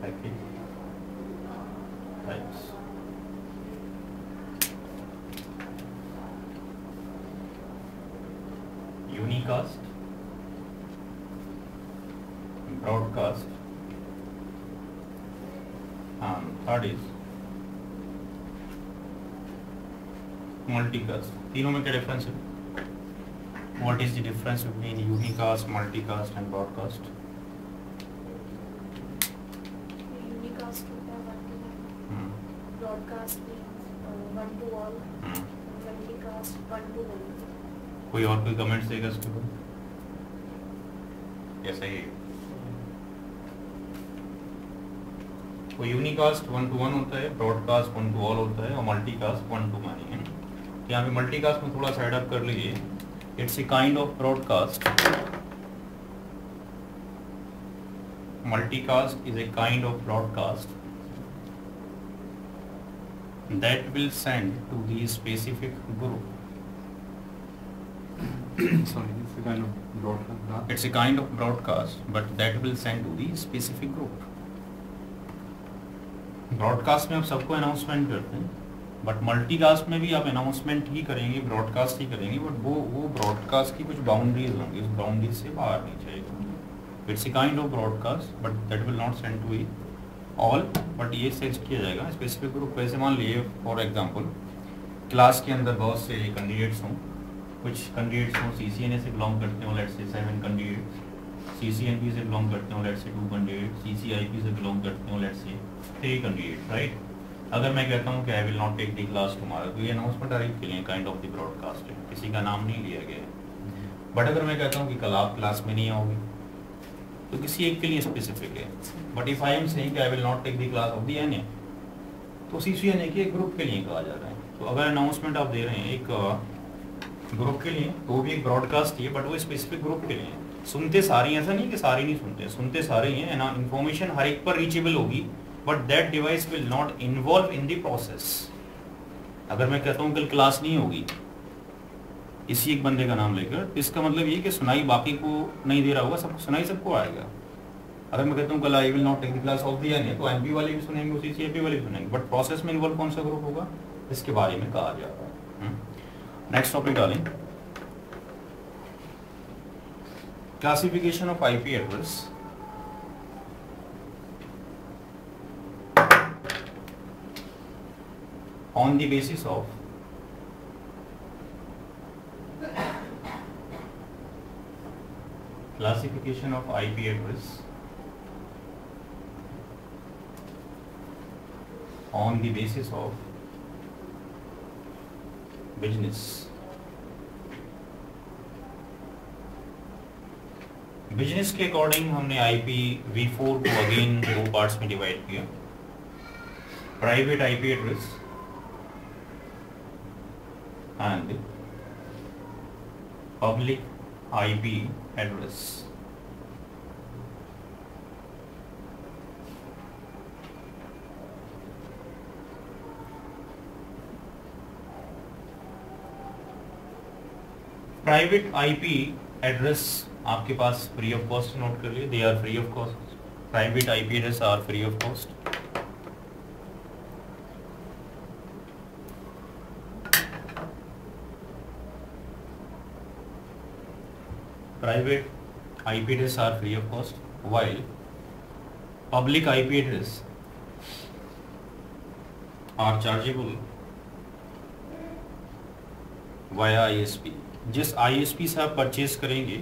packet types. Unicast, broadcast, and third is multicast. तीनों में क्या डिफरेंस है? What is the difference between unicast, multicast and broadcast? Unicast होता है one to one, broadcast means one to all, multicast one to many. कोई और कोई comments देगा इसके ऊपर? ऐसा ही कोई यूनिकास्ट वन टू वन होता है, ब्रॉडकास्ट वन टू ऑल होता है और मल्टीकास्ट वन टू मैनी है। यहाँ पे मल्टीकास्ट में थोड़ा साइड अप कर लीजिए। It's a kind of broadcast. Multicast is a kind of broadcast that will send to the specific group. Sorry, it's a kind of broadcast. It's a kind of broadcast, but that will send to the specific group. Broadcast में आप सबको announcement करते हैं, but multicast में भी आप announcement ही करेंगे, broadcast ही करेंगे, बट वो ब्रॉडकास्ट की कुछ बाउंड्रीज होंगी, उस बाउंड्रीज से बाहर नहीं जाएगा। It's a kind of broadcast but that will not send to all, but ये सेंड किया जाएगा स्पेसिफिक ग्रुप। वैसे मान लिए फॉर एग्जांपल क्लास के अंदर बहुत से कैंडिडेट्स हों, कुछ कैंडिडेट्स हों CCNA से बिलोंग करते हो, लेट्स से 7 कैंडिडेट्स, CCNP से बिलोंग करते हो, लेट्स से 2 कैंडिडेट, CCIP से बिलोंग करते हो, लेट्स से 3 कैंडिडेट, राइट। अगर मैं कहता हूँ कि I will not take the class tomorrow, तो ये अनाउंसमेंट अरेंज के लिए काइंड ऑफ द ब्रॉडकास्ट है, किसी का नाम नहीं लिया गया है। बट अगर मैं कहता हूँ कि कल आप क्लास में नहीं आओगे, तो किसी एक के लिए स्पेसिफिक है। But if I am saying कि I will not take the class of the NA, तो CCNA के एक ग्रुप के लिए कहा जा रहा है। तो अगर अनाउंसमेंट आप दे रहे हैं एक ग्रुप के लिए, तो वो भी एक ब्रॉडकास्ट ही है, बट वो स्पेसिफिक ग्रुप के लिए। सुनते सारे हैं, ऐसा नहीं कि सारे नहीं सुनते, सुनते सारे ही हैं ना। इन्फॉर्मेशन हर एक पर रीचेबल होगी, but that device will not involve in the process. अगर मैं कहता हूँ कल क्लास नहीं होगी इसी एक बंदे का नाम लेकर, तो इसका मतलब ये कि सुनाई बाकी को नहीं दे रहा होगा, सबको सुनाई सबको आएगा। अगर मैं कहता हूँ कल I will not take the class of the NA, तो MP वाले भी सुनेंगे, CCIP वाले भी सुनेंगे, बट प्रोसेस में इन्वॉल्व कौन सा ग्रुप होगा, इसके बारे में कहा जा रहा है। नेक्स्ट टॉपिक डालें, classification of IP address. On the basis of classification of IP address on the basis of business. Business के अकॉर्डिंग हमने IPv4 को अगेन 2 पार्ट्स में डिवाइड किया, private IP address and public IP address. Private IP address आपके पास free of cost, note कर लिए, they are free of cost. Private IP address are free of cost. Private IP address are free of cost, while public IP address are chargeable via ISP. जिस ISP से आप purchase करेंगे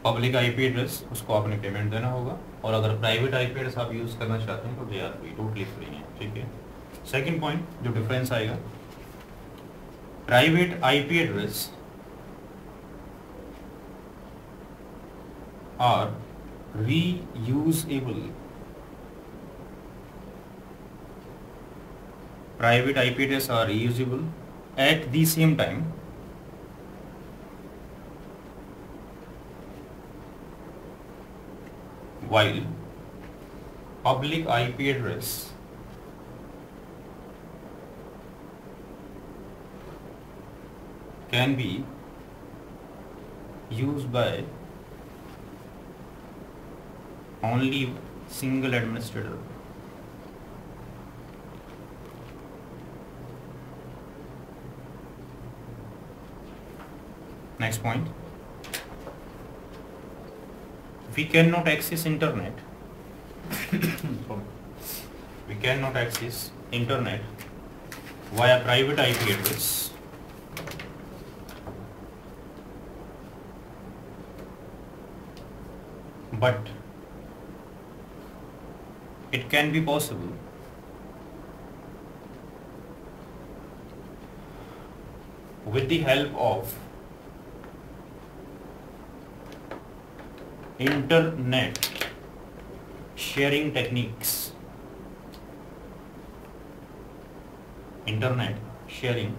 public IP address, उसको आपने payment देना होगा, और अगर प्राइवेट IP एड्रेस आप यूज करना चाहते हैं तो they are free, totally free है, ठीक है। सेकंड पॉइंट जो डिफरेंस आएगा, private IP address are reusable. Private IP address are reusable at the same time while public IP address can be used by only single administrator. Next point, we cannot access internet. We cannot access internet via private IP address but it can be possible with the help of internet sharing techniques. Internet sharing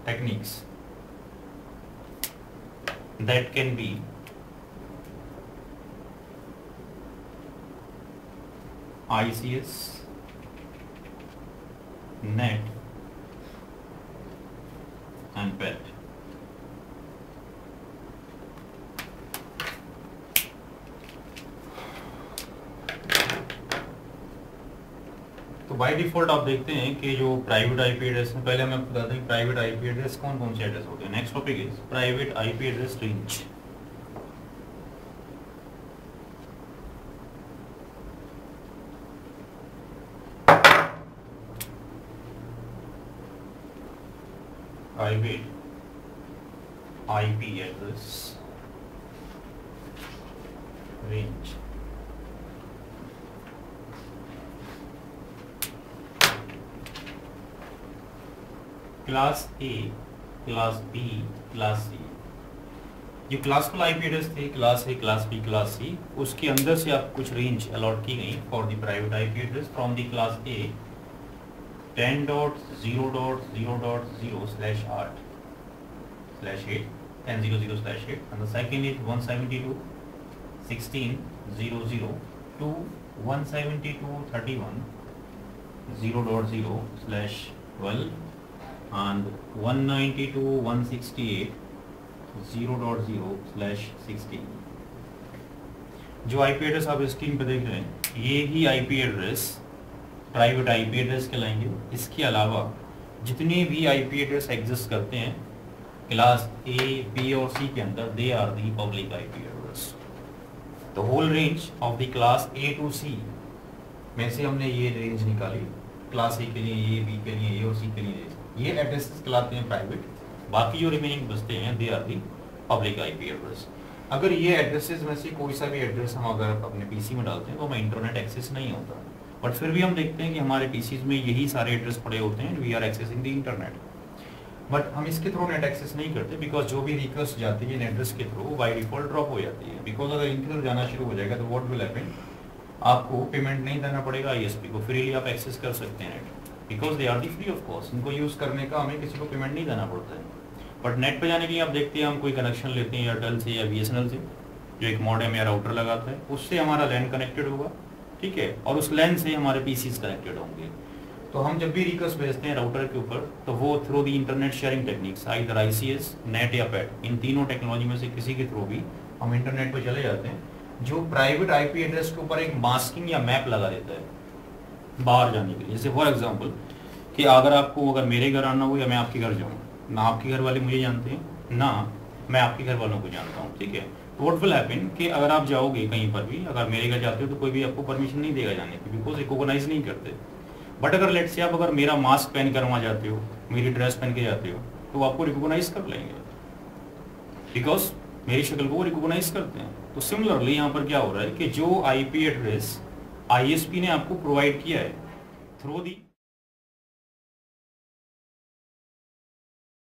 techniques that can be ICS, NET and PET. तो by default आप देखते हैं कि जो private IP address है, पहले मैं आपको बताता हूँ प्राइवेट आईपी एड्रेस कौन कौन से एड्रेस होते हैं. Next topic is private IP address range. Private IP address range. Class A, class B, class C. जो क्लासिकल आईपी एड्रेस थे class A, class B, class C, उसके अंदर से आप कुछ रेंज अलॉट की गई for the private IP address from the class A 10.0.0.0/8/8 10.0.0/8 and the second is 172.16.0.0 to 172.31.0.0/12 and 192.168.0.0/16. जो आईपी एड्रेस आप स्क्रीन पे देख रहे हैं ये ही IP address private IP address कहलाएंगे. इसके अलावा जितने भी आईपी एड्रेस एग्जिस्ट करते हैं क्लास ए, बी और सी के अंदर they are the public IP address. The whole range of the class A to C में से हमने ये रेंज निकाली. क्लास ए के लिए ये, बी के लिए ये और सी के लिए ये एड्रेसेस कहलाते हैं प्राइवेट. बाकी जो रिमेनिंग बचते हैं they are the public IP address. अगर ये एड्रेसेस में से कोई सा भी एड्रेस हम अगर अपने पीसी में डालते हैं तो हमें इंटरनेट एक्सेस नहीं होता. बट फिर भी हम देखते हैं कि हमारे पीसीज में यही सारे एड्रेस पड़े होते हैं. We are accessing the internet but हम इसके थ्रू नेट एक्सेस नहीं करते बिकॉज जो भी रिक्वेस्ट जाती है एड्रेस के थ्रू बाय डिफॉल्ट ड्रॉप हो जाती है. बिकॉज अगर इनके थ्रू जाना शुरू हो जाएगा तो व्हाट विल हैपन, आपको पेमेंट नहीं देना पड़ेगा आईएसपी को, फ्रीली आप एक्सेस कर सकते हैं net because they are the free of cost. इनको यूज़ करने का हमें किसी को पेमेंट नहीं देना पड़ता है. बट नेट पे जाने के लिए आप देखते हैं हम कोई कनेक्शन लेते हैं एयरटेल से या बीएसएनएल से जो एक मॉडेम या राउटर लगाता है, उससे हमारा लैन कनेक्टेड होगा, ठीक है, और उस लैन से हमारे पीसीज कनेक्टेड होंगे. तो हम जब भी रिक्वेस्ट भेजते हैं राउटर के ऊपर तो वो through the internet sharing techniques either ICS, net या पैट, इन तीनों टेक्नोलॉजी में से किसी के थ्रू भी हम इंटरनेट पर चले जाते हैं जो प्राइवेट आईपी एड्रेस के ऊपर एक मास्किंग या मैप लगा देता है बाहर जाने के लिए. जैसे फॉर एग्जाम्पल कि अगर मेरे घर आना हो या मैं आपके घर जाऊँ, ना आपके घर वाले मुझे जानते हैं ना मैं आपके घर वालों को जानता हूँ, ठीक है. तो व्हाट विल हैपन कि अगर आप जाओगे कहीं पर भी, अगर मेरे घर जाते हो तो कोई भी आपको परमिशन नहीं देगा जाने की बिकॉज रिकॉग्नाइज नहीं करते. बट अगर लेट्स से आप अगर मेरा मास्क पहन कर वहाँ जाते हो, मेरी ड्रेस पहन के जाते हो तो वो आपको रिकॉग्नाइज कर लेंगे बिकॉज मेरी शक्ल को वो रिकॉग्नाइज करते हैं. तो सिमिलरली यहाँ पर क्या हो रहा है कि जो आईपी एड्रेस आईएसपी ने आपको प्रोवाइड किया है थ्रू दी